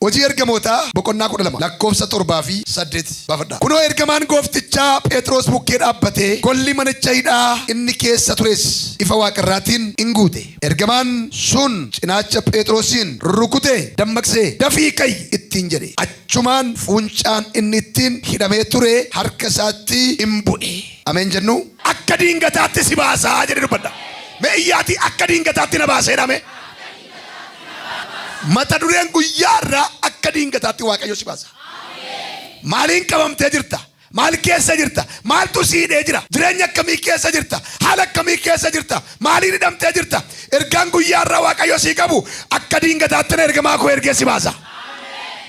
Hojii ergamoota boqonnaa 12 lakkoofsa 7 fi 8 baafadha. Kunoo ergamaan gooftichaa Phexros bukkee dhaabbatee golli manicha hidhaa inni keessa tures ifa waaqarraatiin in guute. Ergamaan sun cinaacha Phexrosin rukutee dammaqsee dafii ka'i ittiin jedhe. Achumaan fuuncaan inni ittiin hidhamee ture harka isaatti in bu'e. Ameen jennu. Akka diingataatti si baasaa jedhe dubbadha. Mee iyyaati akka diingataatti na baasee dhame. Mata dureen guyyaarraa akka diingataatti Waaqayyo si baasa. Maaliin qabamtee jirta? Maal keessa jirta? Maaltu si hidhee jira? Jireenya akkamii keessa jirta? Haala akkamii keessa jirta? Maaliin hidhamtee jirta? Ergaan guyyaarraa Waaqayyo si qabu akka diingataatti na ergamaa koo ergee si baasa.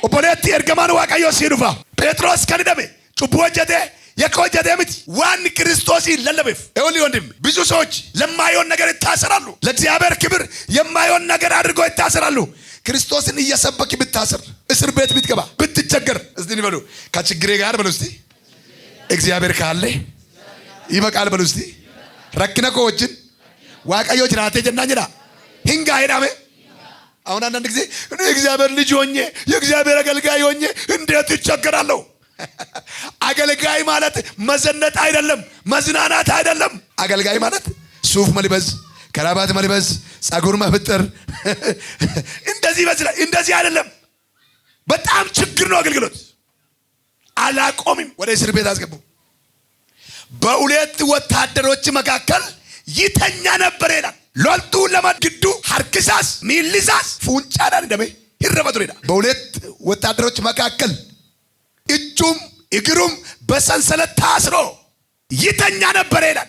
Obboleetti ergamaan Waaqayyo si dhufa. Phexros kan hidhame cubbuu hojjetee yakka hojjetee miti. Waan Kiristoosiin lallabeef ይኸውልህ ወንድም ብዙ ሰዎች ለማይሆን ነገር ይታሰራሉ። ለእግዚአብሔር ክብር የማይሆን ነገር አድርገው ይታሰራሉ። ክርስቶስን እየሰበክ ብታስር እስር ቤት ብትገባ ብትቸገር እስቲ ንበሉ ከችግሬ ጋር በሉ እስቲ እግዚአብሔር ካለ ይበቃል በሉ እስቲ ረክነ ኮወችን ዋቀዮ ጅራቴ ጀናኝራ ሂንጋ ሄዳሜ አሁን አንዳንድ ጊዜ እኔ እግዚአብሔር ልጅ ሆኜ የእግዚአብሔር አገልጋይ ሆኜ እንዴት ይቸገራለሁ? አገልጋይ ማለት መዘነጥ አይደለም፣ መዝናናት አይደለም። አገልጋይ ማለት ሱፍ መልበስ፣ ከራባት መልበስ፣ ጸጉር መፍጠር እንደዚህ ይመስላል። እንደዚህ አይደለም። በጣም ችግር ነው አገልግሎት። አላቆምም። ወደ እስር ቤት አስገቡ። በሁለት ወታደሮች መካከል ይተኛ ነበር ይላል። ሎልቱ ለማግዱ ሐርክሳስ ሚልሳስ ፉንጫዳን እንደመ ይረበቱ ይላል። በሁለት ወታደሮች መካከል እጁም እግሩም በሰንሰለት ታስሮ ይተኛ ነበር ይላል።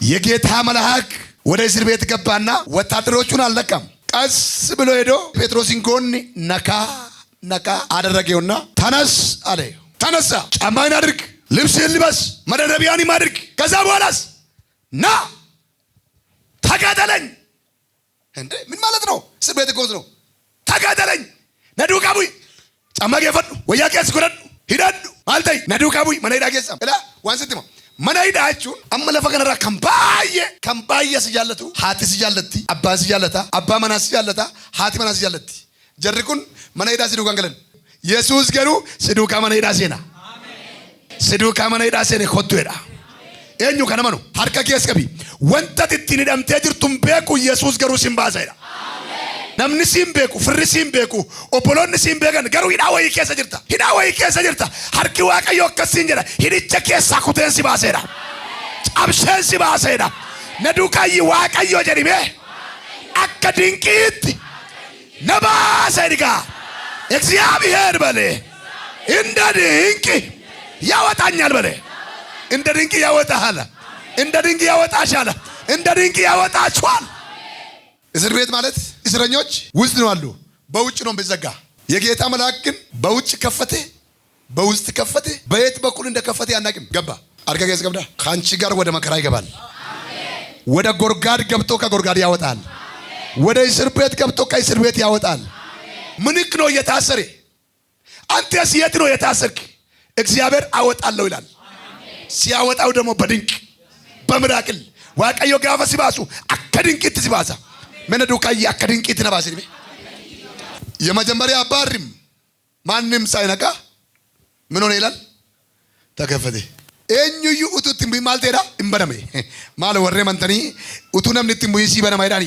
የጌታ መልአክ ወደ እስር ቤት ገባና ወታደሮቹን አልለቀም። ቀስ ብሎ ሄዶ ጴጥሮስን ጎን ነካ ነካ አደረገውና ተነስ አለ። ተነሳ። ጫማህን አድርግ፣ ልብስህን ልበስ፣ መደረቢያን አድርግ። ከዛ በኋላስ ና ተከተለኝ። እንዴ ምን ማለት ነው? እስር ቤት ጎዝ ነው። ተከተለኝ ነዱቃቡይ ጫማጌ ፈዱ ወያቄስ ጎረዱ ሂዳዱ ማልታይ ነዱቃቡይ መናይዳ ጌሳም እላ ዋንስትማ መናይዳችሁን አመለፈ ከነራ ከምባየ ሲጃለቱ ሃቲ ሲጃለቲ አባ ሲጃለታ አባ መና ሲጃለታ ሃቲ መና ሲጃለቲ ጀርኩን መናይዳ ሲዱ ጋንገለን ኢየሱስ ገሩ ሲዱካ መናይዳ ሴና ሲዱካ መናይዳ ሴኔ ኮቱዳ ኤኙ ከነመኑ ሐርካ ኬስከቢ ወንተት ትንደምቴ ጅርቱም ቤኩ ኢየሱስ ገሩ ሲምባሳይዳ namni simbeeku firri simbeeku obboloonni simbeekan garuu hidhaa wayii keessa jirta harki Waaqayyo akkasiin jedha hidhicha keessaa kuteen si baaseedha cabseen si baaseedha na duukaayi Waaqayyo jedhime akka dinqiitti na baaseedha እግዚአብሔር በለ እንደ ድንቅ ያወጣኛል በለ እንደ ድንቅ ያወጣሃል እንደ ድንቅ ያወጣሻል እንደ ድንቅ ያወጣችኋል። እስር ቤት ማለት እስረኞች ውስጥ ነው አሉ፣ በውጭ ነው በዘጋ። የጌታ መልአክ ግን በውጭ ከፈተ፣ በውስጥ ከፈተ። በየት በኩል እንደከፈተ ያናቅም ገባ። አርጋ ገዝ ገብዳ ካንቺ ጋር ወደ መከራ ይገባል። አሜን። ወደ ጎርጋድ ገብቶ ከጎርጋድ ያወጣል። አሜን። ወደ እስር ቤት ገብቶ ከእስር ቤት ያወጣል። አሜን። ምንክ ነው የታሰረ? አንተስ የት ነው የታሰርክ? እግዚአብሔር አወጣለሁ ይላል። አሜን። ሲያወጣው ደግሞ በድንቅ በምራቅል ዋቀዮ ጋፋ ሲባሱ አከድንቂት ሲባሳ ምን ዱካይ አከድንቂት ነባሲ የመጀመሪያ አባሪም ማንንም ሳይነካ ምን ሆነ ይላል ተከፈተ። ኤኙዩ ኡቱት ቢማልቴዳ እንበረመ ማለ ወሬ መንተኒ ኡቱ ነምንት ሙይሲ በነማይዳኒ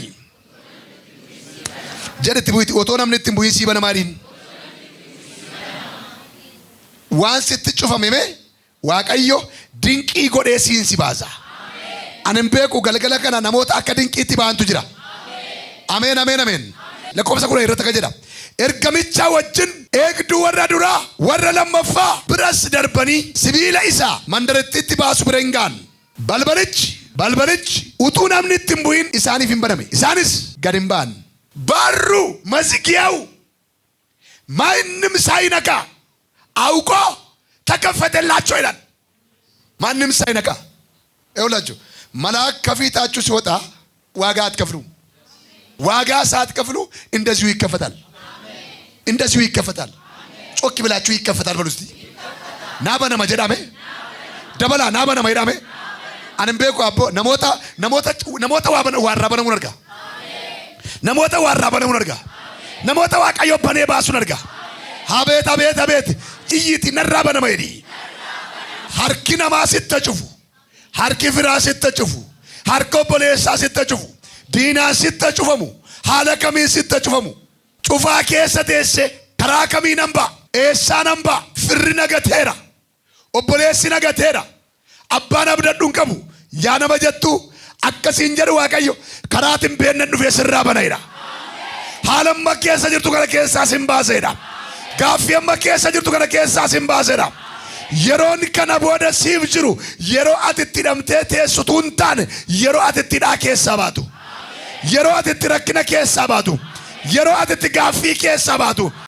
ጀደት ቡይት ኦቶ ነምንት ሙይሲ በነማይዲን ዋንስ ትጩፈመ ዋቀዮ ድንቂ ጎዴ ሲንሲ ባዛ አንም ቤቁ ገልገለ ከና ነሞት አከድንቂት ባንቱ ጅራ አሜን አሜን አሜን ለቆምሰ ኩራ ይረተከ ጀዳ ኤርገሚቻ ወጅን ኤግዱ ወረ ዱራ ወረ ለመፋ ብረስ ደርበኒ ሲቢለ ኢሳ መንደረቲት ባሱ ብረንጋን ባልበልች ኡቱ ናምኒት ምቡይን ኢሳኒ ፊንበረመ ኢሳኒስ ገድምባን ባሩ መዝጊያው ማንም ሳይነካ አውቆ ተከፈተላቸው ይላል። ማንም ሳይነካ ይውላችሁ መልአክ ከፊታችሁ ሲወጣ ዋጋ አትከፍሉ። ዋጋ ሳትከፍሉ እንደዚሁ ይከፈታል። እንደዚሁ ይከፈታል። ጮክ ብላችሁ ይከፈታል በሉ እስቲ ናበነ መጀዳሜ ደበላ ናበነ መይዳሜ አንምቤኩ አቦ ነሞታ ዋራበነ ሙነርጋ ነሞታ ዋራበነ ሙነርጋ ነሞታ ዋቀዮ በኔ ባሱ ነርጋ አቤት አቤት አቤት ጭይቲ ነራበነ መይዲ harki namaa sitta cufu harki firaa sitta cufu harka obboleessaa sitta cufu diinaa sitta cufamu haala kamiin sitta cufamu cufaa keessa teesse karaa kamiin hambaa eessaan hambaa firri nagateera obboleessi nagateera abbaan abdadhuun qabu yaa nama jettu akkasiin jedhu Waaqayyo karaatiin beeknan dhufee sirraa banayidha. haala amma keessa jirtu kana keessaa sin baaseedha. gaaffii amma keessa jirtu kana keessaa sin baaseedha. yeroon kana booda siif jiru yeroo ati itti hidhamtee teessutu hin taane yeroo ati itti hidhaa keessaa baatu yeroo ati itti rakkina keessaa baatu yeroo ati itti gaaffii keessaa baatu